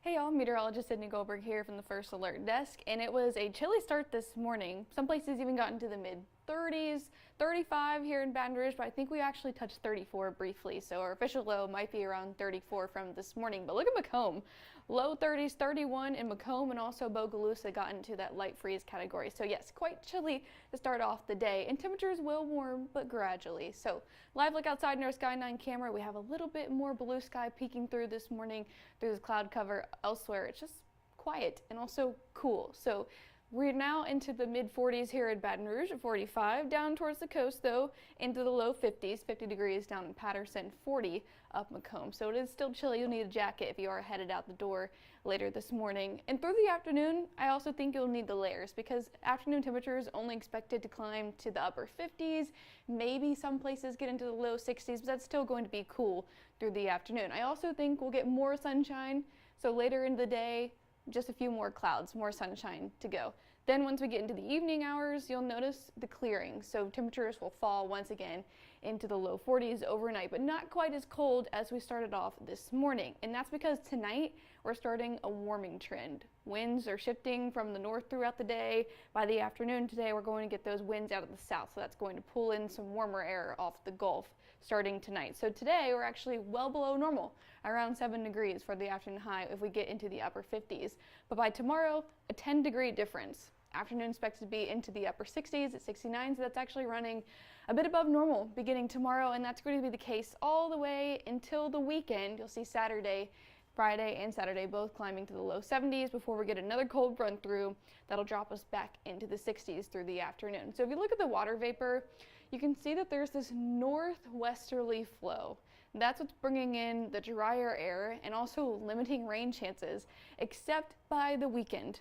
Hey y'all, meteorologist Sydney Goldberg here from the First Alert Desk, and it was a chilly start this morning. Some places even got into the mid-30s, 35 here in Baton Rouge, but I think we actually touched 34 briefly, so our official low might be around 34 from this morning. But look at Macomb, low 30s, 31 in Macomb, and also Bogalusa got into that light freeze category. So yes, quite chilly to start off the day, and temperatures will warm, but gradually. So live look outside in our Sky 9 camera, we have a little bit more blue sky peeking through this morning through this cloud cover. Elsewhere, it's just quiet and also cool. So we're now into the mid-40s here in Baton Rouge at 45, down towards the coast though, into the low 50s, 50 degrees down in Patterson, 40 up Macomb. So it is still chilly. You'll need a jacket if you are headed out the door later this morning. And through the afternoon, I also think you'll need the layers because afternoon temperatures only expected to climb to the upper 50s. Maybe some places get into the low 60s, but that's still going to be cool through the afternoon. I also think we'll get more sunshine. So later in the day, just a few more clouds, more sunshine to go. Then once we get into the evening hours, you'll notice the clearing. So temperatures will fall once again into the low 40s overnight, but not quite as cold as we started off this morning. And that's because tonight we're starting a warming trend. Winds are shifting from the north throughout the day. By the afternoon today, we're going to get those winds out of the south. So that's going to pull in some warmer air off the Gulf starting tonight. So today we're actually well below normal, around 7 degrees for the afternoon high if we get into the upper 50s. But by tomorrow, a 10-degree difference. Afternoon expected to be into the upper 60s at 69, so that's actually running a bit above normal beginning tomorrow, and that's going to be the case all the way until the weekend. You'll see Saturday, Friday, and Saturday both climbing to the low 70s before we get another cold run through that'll drop us back into the 60s through the afternoon. So if you look at the water vapor, you can see that there's this northwesterly flow. That's what's bringing in the drier air and also limiting rain chances, except by the weekend.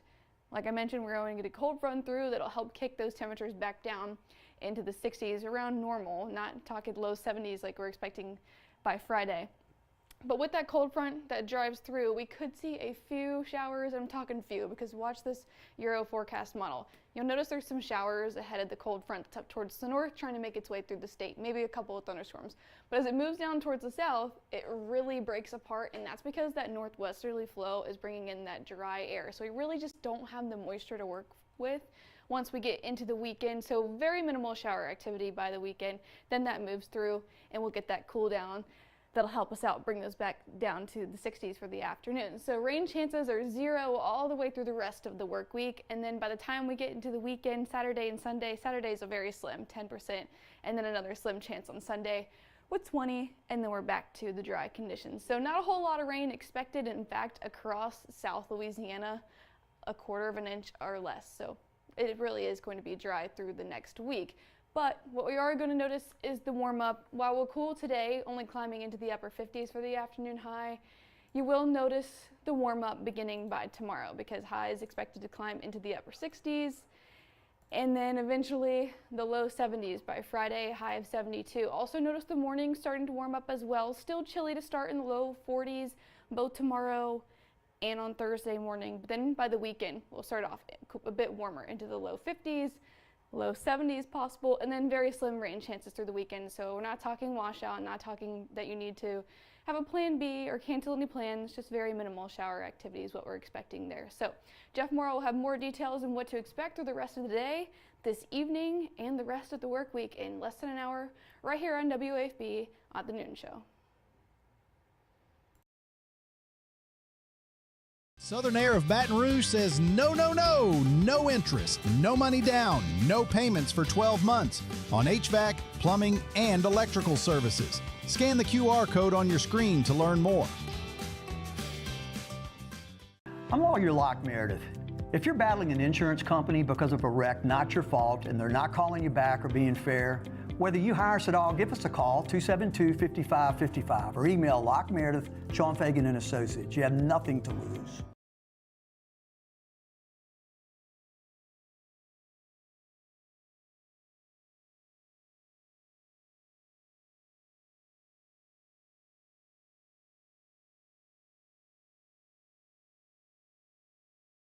Like I mentioned, we're going to get a cold run through that'll help kick those temperatures back down into the 60s around normal, not talking low 70s like we're expecting by Friday. But with that cold front that drives through, we could see a few showers. I'm talking few because watch this Euro forecast model. You'll notice there's some showers ahead of the cold front that's up towards the north trying to make its way through the state, maybe a couple of thunderstorms. But as it moves down towards the south, it really breaks apart, and that's because that northwesterly flow is bringing in that dry air. So we really just don't have the moisture to work with once we get into the weekend. So very minimal shower activity by the weekend. Then that moves through and we'll get that cool down. That'll help us out, bring those back down to the 60s for the afternoon. So rain chances are 0 all the way through the rest of the work week. And then by the time we get into the weekend, Saturday and Sunday, Saturday's a very slim, 10%, and then another slim chance on Sunday with 20, and then we're back to the dry conditions. So not a whole lot of rain expected. In fact, across South Louisiana, 1/4 of an inch or less. So it really is going to be dry through the next week. But what we are going to notice is the warm up. While we're cool today, only climbing into the upper 50s for the afternoon high, you will notice the warm up beginning by tomorrow because high is expected to climb into the upper 60s and then eventually the low 70s by Friday, high of 72. Also notice the morning starting to warm up as well. Still chilly to start in the low 40s both tomorrow and on Thursday morning. But then by the weekend, we'll start off a bit warmer into the low 50s. Low 70s possible, and then very slim rain chances through the weekend. So we're not talking washout, not talking that you need to have a plan B or cancel any plans, just very minimal shower activity is what we're expecting there. So Jeff Morrow will have more details on what to expect through the rest of the day, this evening, and the rest of the work week in less than an hour, right here on WAFB at the Noon Show. Southern Air of Baton Rouge says no, no, no, no interest, no money down, no payments for 12 months on HVAC, plumbing, and electrical services. Scan the QR code on your screen to learn more. I'm Lawyer Locke Meredith. If you're battling an insurance company because of a wreck not your fault and they're not calling you back or being fair, whether you hire us at all, give us a call, 272-5555, or email Locke Meredith, Sean Fagan and Associates. You have nothing to lose.